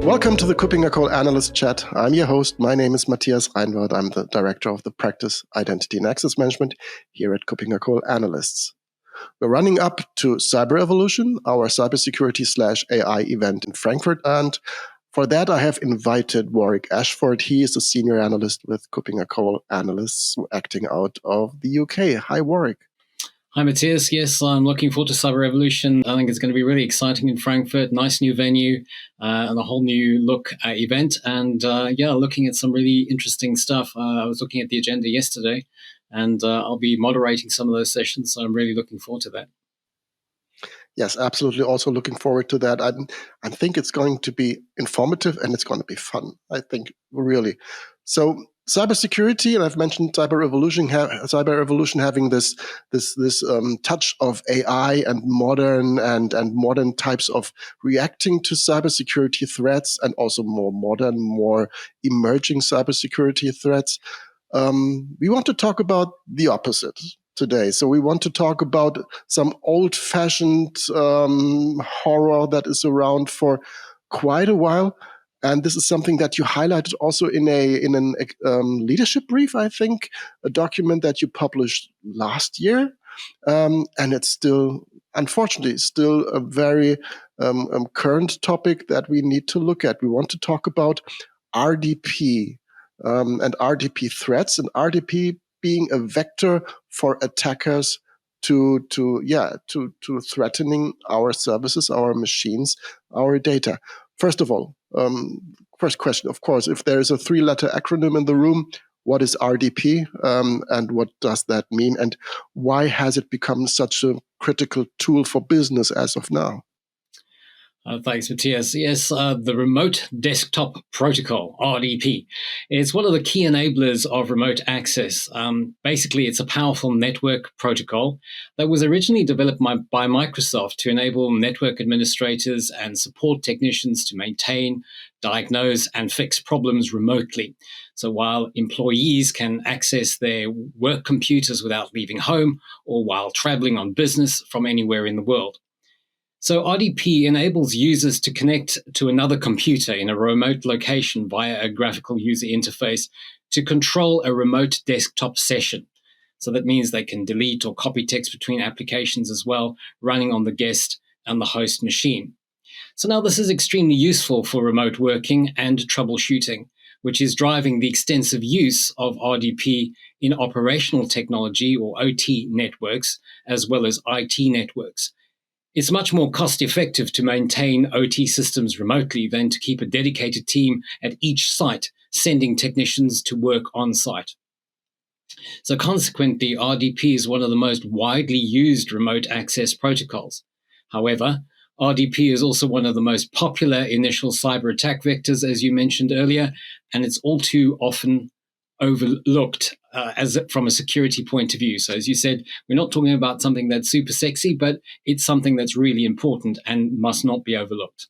Welcome to the KuppingerCole Analyst Chat. I'm your host. My name is Matthias. I'm the Director of the Practice Identity and Access Management here at KuppingerCole Analysts. We're running up to Cyber Evolution, our cybersecurity/AI event in Frankfurt. And for that, I have invited Warwick Ashford. He is a senior analyst with KuppingerCole Analysts acting out of the UK. Hi, Warwick. Hi, Matthias. Yes, I'm looking forward to Cyber Evolution. I think it's going to be really exciting in Frankfurt. Nice new venue and a whole new look event. And looking at some really interesting stuff. I was looking at the agenda yesterday, and I'll be moderating some of those sessions. So I'm really looking forward to that. Yes, absolutely. Also looking forward to that. I think it's going to be informative and it's going to be fun. I think really. So cybersecurity, and I've mentioned Cyber Evolution having this touch of AI and modern types of reacting to cybersecurity threats, and also more modern, more emerging cybersecurity threats. We want to talk about the opposite today. So we want to talk about some old-fashioned horror that is around for quite a while. And this is something that you highlighted also in an leadership brief, I think, a document that you published last year. And it's still, unfortunately, still a very current topic that we need to look at. We want to talk about RDP and RDP threats, and RDP being a vector for attackers to threatening our services, our machines, our data. First of all, first question, of course, if there is a 3-letter acronym in the room, what is RDP and what does that mean? And why has it become such a critical tool for business as of now? Thanks, Matthias. Yes, the Remote Desktop Protocol, RDP, is one of the key enablers of remote access. Basically, it's a powerful network protocol that was originally developed by Microsoft to enable network administrators and support technicians to maintain, diagnose, and fix problems remotely. So while employees can access their work computers without leaving home or while traveling on business from anywhere in the world. So RDP enables users to connect to another computer in a remote location via a graphical user interface to control a remote desktop session. So that means they can delete or copy text between applications as well, running on the guest and the host machine. So now this is extremely useful for remote working and troubleshooting, which is driving the extensive use of RDP in operational technology or OT networks, as well as IT networks. It's much more cost-effective to maintain OT systems remotely than to keep a dedicated team at each site, sending technicians to work on-site. So consequently, RDP is one of the most widely used remote access protocols. However, RDP is also one of the most popular initial cyber attack vectors, as you mentioned earlier, and it's all too often overlooked from a security point of view. So as you said, we're not talking about something that's super sexy, but it's something that's really important and must not be overlooked.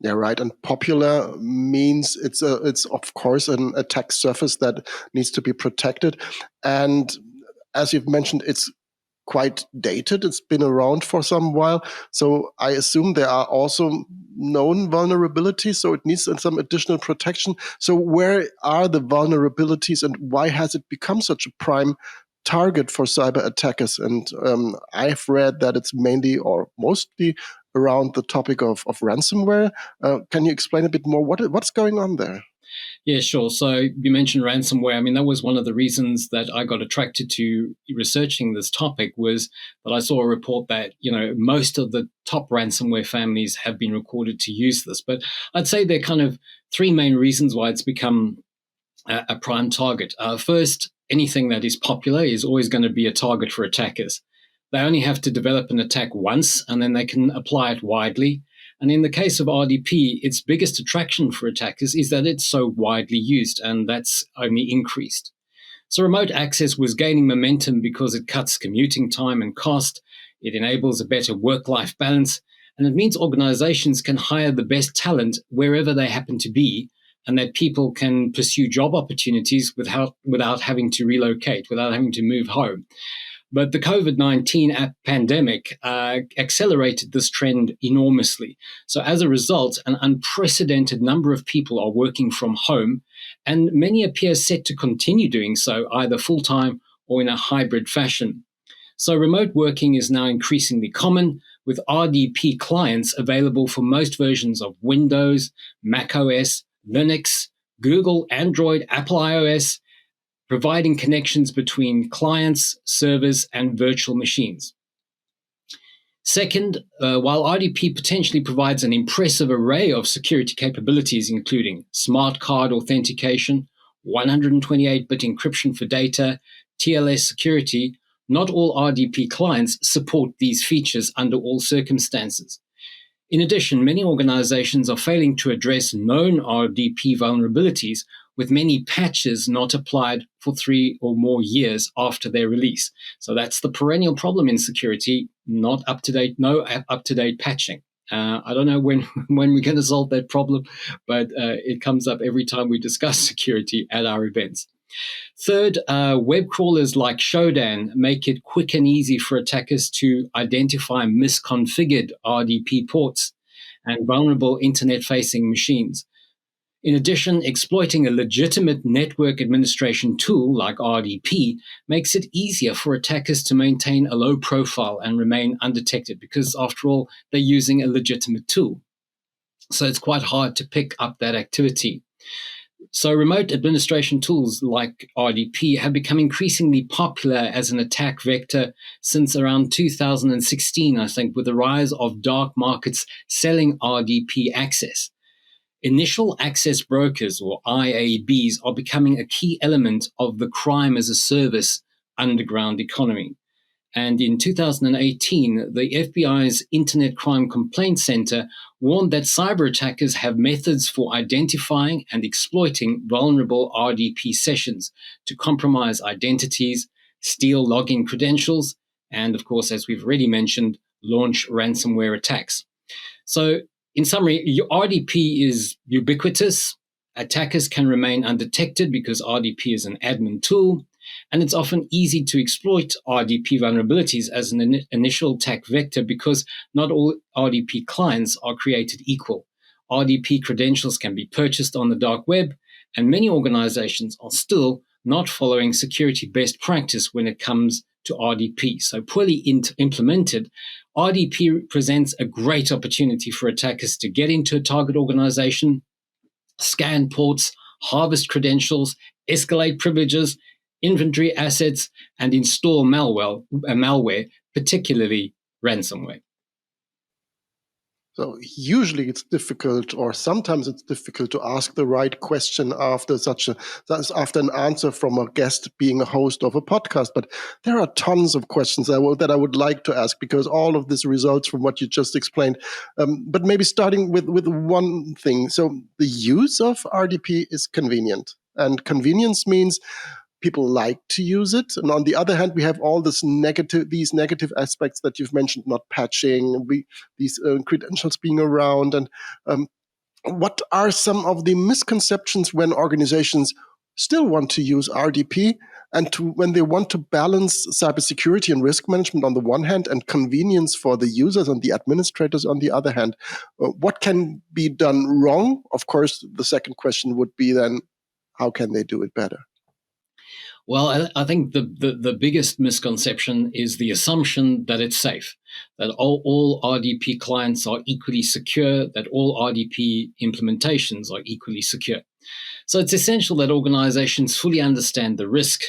Yeah, right. And popular means it's of course an attack surface that needs to be protected. And as you've mentioned, it's quite dated. It's been around for some while. So I assume there are also known vulnerabilities, so it needs some additional protection. So where are the vulnerabilities and why has it become such a prime target for cyber attackers? And I've read that it's mainly or mostly around the topic of ransomware. Can you explain a bit more what's going on there? Yeah, sure. So you mentioned ransomware. I mean, that was one of the reasons that I got attracted to researching this topic, was that I saw a report that, most of the top ransomware families have been recorded to use this. But I'd say there are kind of 3 main reasons why it's become a prime target. First, anything that is popular is always going to be a target for attackers. They only have to develop an attack once, and then they can apply it widely. And in the case of RDP, its biggest attraction for attackers is that it's so widely used, and that's only increased. So remote access was gaining momentum because it cuts commuting time and cost, it enables a better work-life balance, and it means organizations can hire the best talent wherever they happen to be, and that people can pursue job opportunities without having to relocate, without having to move home. But the COVID-19 pandemic accelerated this trend enormously. So as a result, an unprecedented number of people are working from home, and many appear set to continue doing so, either full-time or in a hybrid fashion. So remote working is now increasingly common, with RDP clients available for most versions of Windows, Mac OS, Linux, Google, Android, Apple iOS, providing connections between clients, servers, and virtual machines. Second, while RDP potentially provides an impressive array of security capabilities, including smart card authentication, 128-bit encryption for data, TLS security, not all RDP clients support these features under all circumstances. In addition, many organizations are failing to address known RDP vulnerabilities, with many patches not applied for 3 or more years after their release. So that's the perennial problem in security, no up-to-date patching. I don't know when we're going to solve that problem, but it comes up every time we discuss security at our events. Third, web crawlers like Shodan make it quick and easy for attackers to identify misconfigured RDP ports and vulnerable internet-facing machines. In addition, exploiting a legitimate network administration tool like RDP makes it easier for attackers to maintain a low profile and remain undetected because, after all, they're using a legitimate tool. So it's quite hard to pick up that activity. So remote administration tools like RDP have become increasingly popular as an attack vector since around 2016, I think, with the rise of dark markets selling RDP access. Initial access brokers, or IABs, are becoming a key element of the crime as a service underground economy. And in 2018, the FBI's Internet Crime Complaint Center warned that cyber attackers have methods for identifying and exploiting vulnerable RDP sessions to compromise identities, steal login credentials, and, of course, as we've already mentioned, launch ransomware attacks. So, in summary, RDP is ubiquitous. Attackers can remain undetected because RDP is an admin tool, and it's often easy to exploit RDP vulnerabilities as an initial attack vector because not all RDP clients are created equal. RDP credentials can be purchased on the dark web, and many organizations are still not following security best practice when it comes to RDP. So poorly implemented, RDP presents a great opportunity for attackers to get into a target organization, scan ports, harvest credentials, escalate privileges, inventory assets, and install malware, particularly ransomware. So usually it's difficult, or sometimes it's difficult to ask the right question after after an answer from a guest being a host of a podcast. But there are tons of questions that I would like to ask because all of this results from what you just explained. But maybe starting with one thing. So the use of RDP is convenient, and convenience means people like to use it. And on the other hand, we have all these negative aspects that you've mentioned, not patching, these credentials being around. And what are some of the misconceptions when organizations still want to use RDP and when they want to balance cybersecurity and risk management on the one hand and convenience for the users and the administrators on the other hand? What can be done wrong? Of course, the second question would be then, how can they do it better? Well, I think the biggest misconception is the assumption that it's safe, that all RDP clients are equally secure, that all RDP implementations are equally secure. So it's essential that organizations fully understand the risk.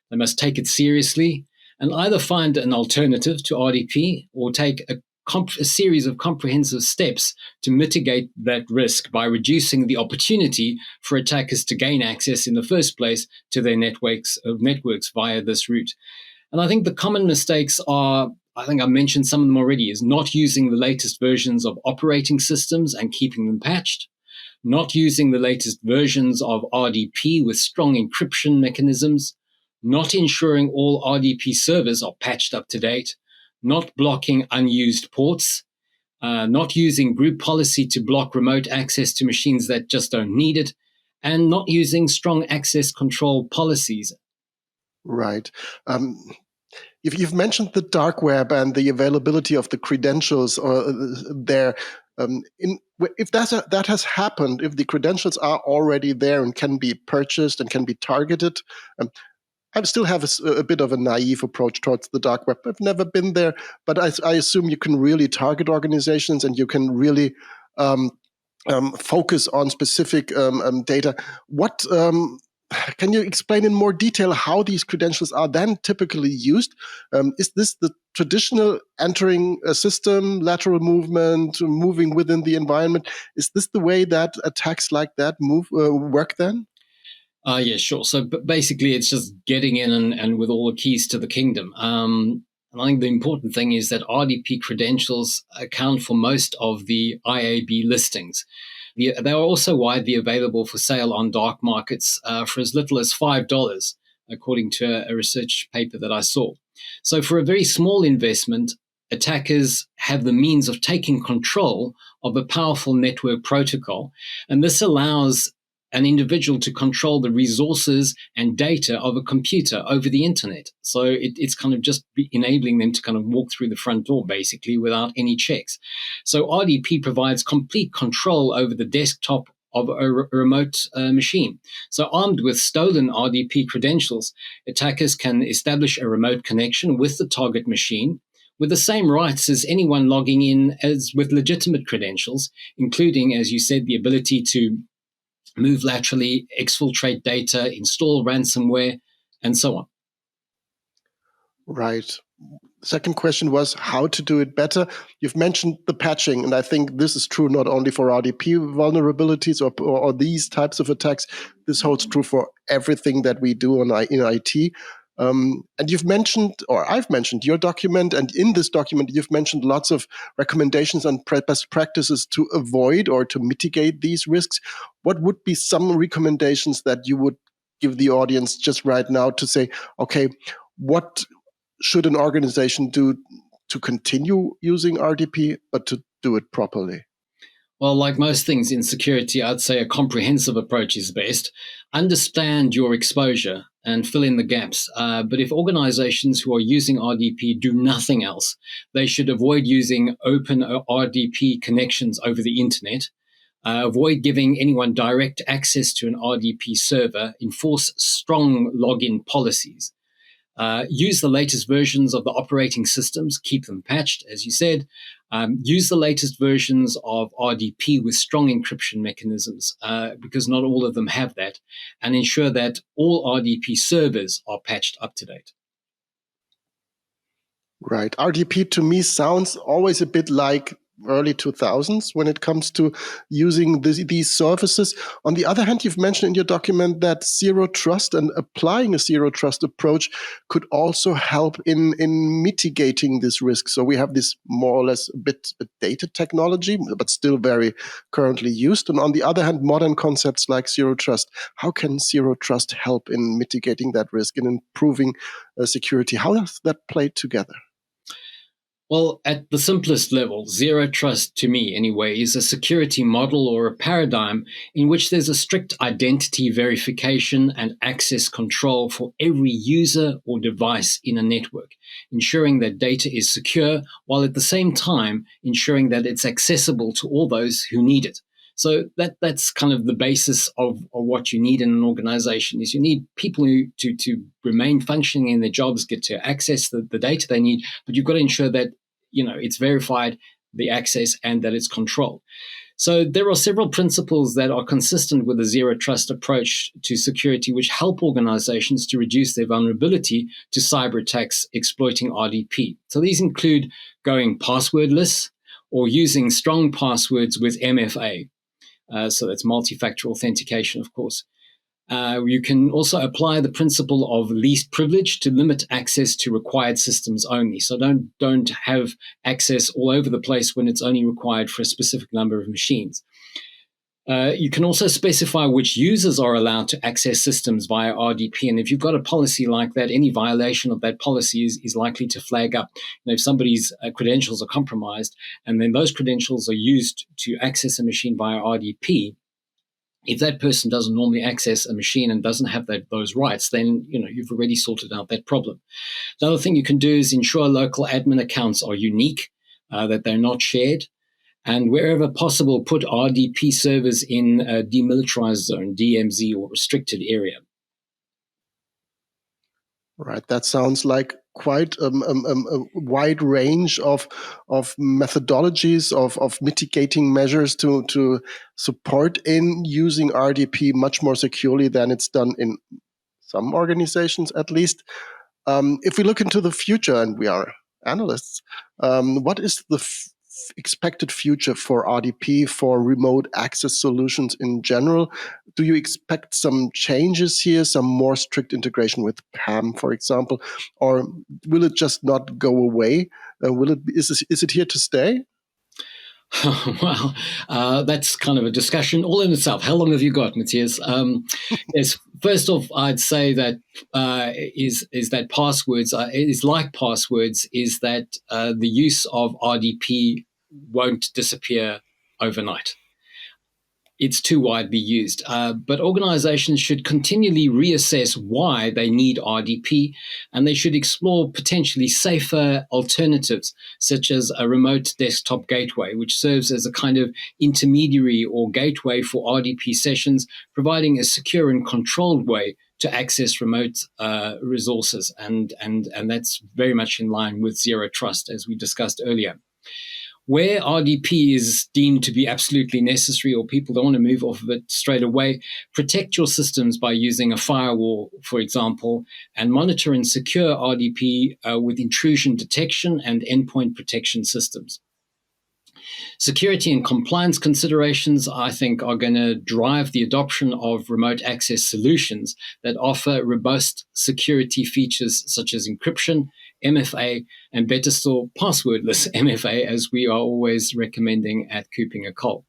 They must take it seriously and either find an alternative to RDP or take a series of comprehensive steps to mitigate that risk by reducing the opportunity for attackers to gain access in the first place to their networks via this route. And I think the common mistakes are, I think I mentioned some of them already, is not using the latest versions of operating systems and keeping them patched, not using the latest versions of RDP with strong encryption mechanisms, not ensuring all RDP servers are patched up to date, not blocking unused ports, not using group policy to block remote access to machines that just don't need it, and not using strong access control policies. Right. You've mentioned the dark web and the availability of the credentials there. If that has happened, if the credentials are already there and can be purchased and can be targeted, I still have a bit of a naive approach towards the dark web. I've never been there, but I assume you can really target organizations and you can really focus on specific data. What can you explain in more detail how these credentials are then typically used? Is this the traditional entering a system, lateral movement, moving within the environment? Is this the way that attacks like that work then? Yeah, sure. So basically, it's just getting in and with all the keys to the kingdom. And I think the important thing is that RDP credentials account for most of the IAB listings. They are also widely available for sale on dark markets for as little as $5, according to a research paper that I saw. So for a very small investment, attackers have the means of taking control of a powerful network protocol, and this allows an individual to control the resources and data of a computer over the internet. So it's kind of just enabling them to kind of walk through the front door, basically, without any checks. So RDP provides complete control over the desktop of a remote machine. So armed with stolen RDP credentials, attackers can establish a remote connection with the target machine with the same rights as anyone logging in as with legitimate credentials, including, as you said, the ability to move laterally, exfiltrate data, install ransomware, and so on. Right. Second question was how to do it better. You've mentioned the patching, and I think this is true not only for RDP vulnerabilities or these types of attacks. This holds true for everything that we do in IT. And you've mentioned, or I've mentioned your document, and in this document, you've mentioned lots of recommendations on best practices to avoid or to mitigate these risks. What would be some recommendations that you would give the audience just right now to say, okay, what should an organization do to continue using RDP, but to do it properly? Well, like most things in security, I'd say a comprehensive approach is best. Understand your exposure and fill in the gaps. But if organizations who are using RDP do nothing else, they should avoid using open RDP connections over the internet. Avoid giving anyone direct access to an RDP server. Enforce strong login policies. Use the latest versions of the operating systems, keep them patched, as you said. Use the latest versions of RDP with strong encryption mechanisms, because not all of them have that, and ensure that all RDP servers are patched up to date. Right. RDP to me sounds always a bit like early 2000s when it comes to using these services. On the other hand, you've mentioned in your document that zero trust and applying a zero trust approach could also help in mitigating this risk. So we have this more or less a bit dated technology, but still very currently used. And on the other hand, modern concepts like zero trust. How can zero trust help in mitigating that risk and improving security? How does that play together? Well, at the simplest level, zero trust, to me anyway, is a security model or a paradigm in which there's a strict identity verification and access control for every user or device in a network, ensuring that data is secure while at the same time ensuring that it's accessible to all those who need it. So that's kind of the basis of what you need in an organization is you need people who to remain functioning in their jobs, get to access the data they need, but you've got to ensure that, it's verified, the access, and that it's controlled. So there are several principles that are consistent with a zero trust approach to security, which help organizations to reduce their vulnerability to cyber attacks exploiting RDP. So these include going passwordless or using strong passwords with MFA. So that's multi-factor authentication, of course. You can also apply the principle of least privilege to limit access to required systems only. So don't have access all over the place when it's only required for a specific number of machines. You can also specify which users are allowed to access systems via RDP. And if you've got a policy like that, any violation of that policy is likely to flag up. If somebody's credentials are compromised and then those credentials are used to access a machine via RDP, If that person doesn't normally access a machine and doesn't have those rights, then you've already sorted out that problem. The other thing you can do is ensure local admin accounts are unique, that they're not shared, and wherever possible, put RDP servers in a demilitarized zone, DMZ, or restricted area. Right. That sounds like quite a wide range of methodologies of mitigating measures to support in using RDP much more securely than it's done in some organizations, at least. If we look into the future, and we are analysts, what is the expected future for RDP, for remote access solutions in general? Do you expect some changes here, some more strict integration with PAM, for example, or will it just not go away? Is it here to stay? Well, that's kind of a discussion all in itself. How long have you got, Matthias? Yes. First off, I'd say that is that passwords is like passwords. Is that the use of RDP won't disappear overnight. It's too widely used. But organizations should continually reassess why they need RDP, and they should explore potentially safer alternatives, such as a remote desktop gateway, which serves as a kind of intermediary or gateway for RDP sessions, providing a secure and controlled way to access remote resources. And that's very much in line with zero trust, as we discussed earlier. Where RDP is deemed to be absolutely necessary or people don't want to move off of it straight away, protect your systems by using a firewall, for example, and monitor and secure RDP with intrusion detection and endpoint protection systems. Security and compliance considerations, I think, are going to drive the adoption of remote access solutions that offer robust security features such as encryption, MFA, and better still, passwordless MFA, as we are always recommending at KuppingerCole.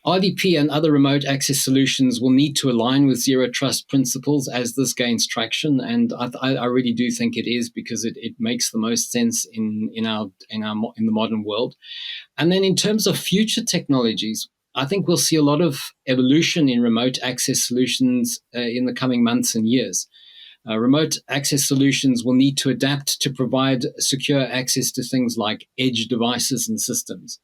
RDP and other remote access solutions will need to align with zero trust principles as this gains traction, and I really do think it is, because it makes the most sense in the modern world. And then in terms of future technologies, I think we'll see a lot of evolution in remote access solutions in the coming months and years. Remote access solutions will need to adapt to provide secure access to things like edge devices and systems.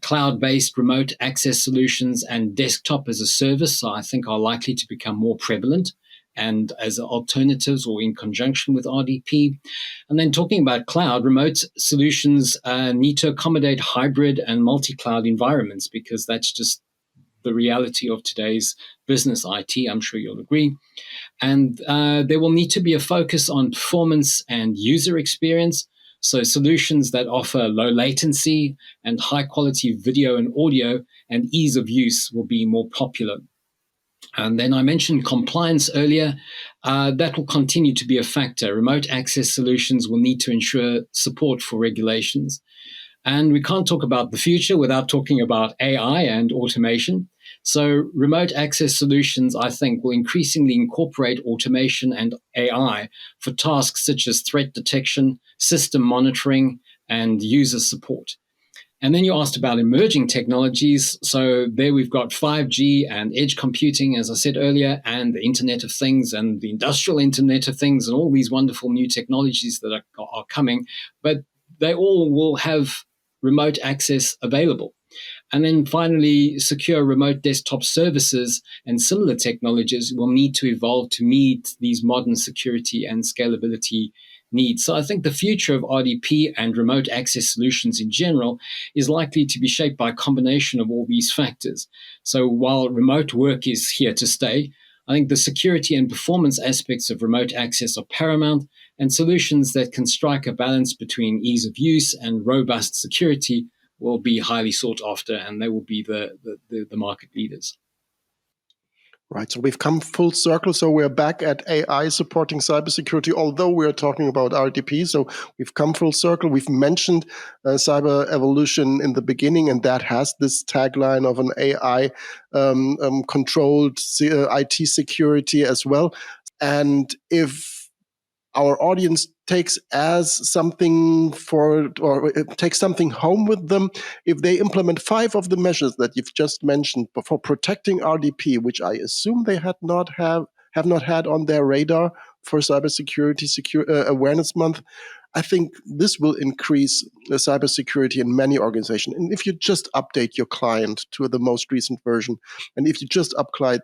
Cloud-based remote access solutions and desktop as a service, I think, are likely to become more prevalent and as alternatives or in conjunction with RDP. And then talking about cloud, remote solutions need to accommodate hybrid and multi-cloud environments, because that's just the reality of today's business IT. I'm sure you'll agree. And there will need to be a focus on performance and user experience. So solutions that offer low latency and high quality video and audio and ease of use will be more popular. And then I mentioned compliance earlier. That will continue to be a factor. Remote access solutions will need to ensure support for regulations. And we can't talk about the future without talking about AI and automation. So remote access solutions, I think, will increasingly incorporate automation and AI for tasks such as threat detection, system monitoring, and user support. And then you asked about emerging technologies. So there we've got 5G and edge computing, as I said earlier, and the Internet of Things and the industrial Internet of Things and all these wonderful new technologies that are coming. But they all will have remote access available. And then finally, secure remote desktop services and similar technologies will need to evolve to meet these modern security and scalability needs. So I think the future of RDP and remote access solutions in general is likely to be shaped by a combination of all these factors. So while remote work is here to stay, I think the security and performance aspects of remote access are paramount, and solutions that can strike a balance between ease of use and robust security will be highly sought after, and they will be the market leaders. Right. So we've come full circle. So we're back at AI supporting cybersecurity, although we're talking about RDP. So we've come full circle. We've mentioned cyber evolution in the beginning, and that has this tagline of an AI controlled IT security as well. And if our audience takes as something takes something home with them if they implement 5 of the measures that you've just mentioned for protecting RDP, which I assume they have not had on their radar for Cybersecurity Awareness Month. I think this will increase cybersecurity in many organizations. And if you just update your client to the most recent version, and if you just upgrade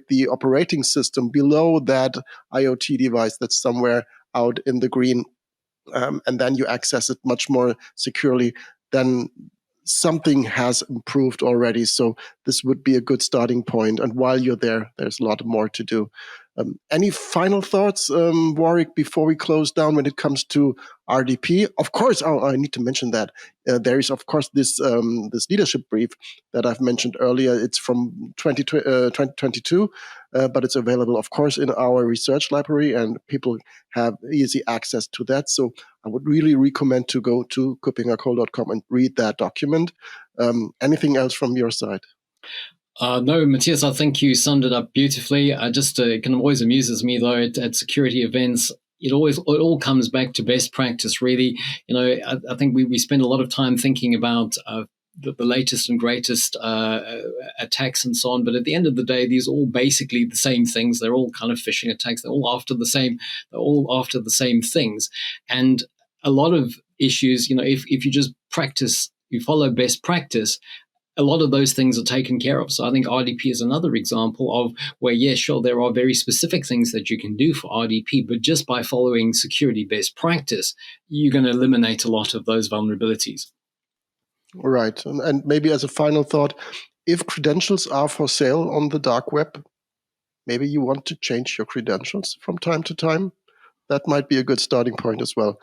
the operating system below that IoT device that's somewhere out in the green, and then you access it much more securely, then something has improved already. So this would be a good starting point. And while you're there, there's a lot more to do. Any final thoughts, Warwick, before we close down when it comes to RDP? Of course, I need to mention that there is, of course, this leadership brief that I've mentioned earlier. It's from 2022, but it's available, of course, in our research library, and people have easy access to that. So I would really recommend to go to KuppingerCole.com and read that document. Anything else from your side? No, Matthias, I think you summed it up beautifully. It kind of always amuses me, though, at security events. It all comes back to best practice, really. I think we spend a lot of time thinking about the latest and greatest attacks and so on. But at the end of the day, these are all basically the same things. They're all kind of phishing attacks. They're all after the same things. And a lot of issues, if you just practice, you follow best practice, a lot of those things are taken care of. So I think RDP is another example of where, yes, sure, there are very specific things that you can do for RDP, but just by following security best practice, you're going to eliminate a lot of those vulnerabilities. Right. And maybe as a final thought, if credentials are for sale on the dark web, maybe you want to change your credentials from time to time. That might be a good starting point as well.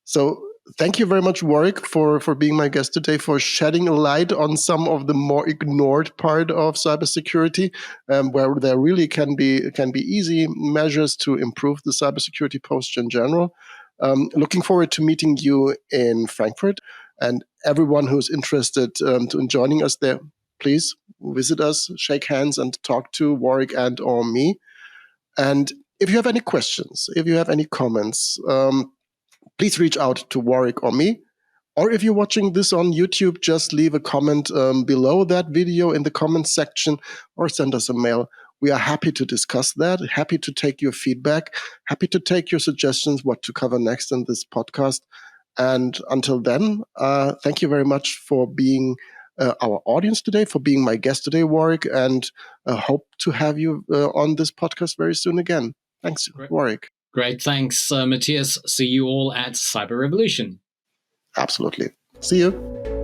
So thank you very much, Warwick, for being my guest today, for shedding a light on some of the more ignored part of cybersecurity, where there really can be easy measures to improve the cybersecurity posture in general. Looking forward to meeting you in Frankfurt, and everyone who's interested in joining us there, please visit us, shake hands, and talk to Warwick and or me. And if you have any questions, if you have any comments, please reach out to Warwick or me. Or if you're watching this on YouTube, just leave a comment below that video in the comments section, or send us a mail. We are happy to discuss that, happy to take your feedback, happy to take your suggestions what to cover next in this podcast. And until then, thank you very much for being our audience today, for being my guest today, Warwick, and hope to have you on this podcast very soon again. Thanks, Warwick. Great. Thanks, Matthias. See you all at Cyber Revolution. Absolutely. See you.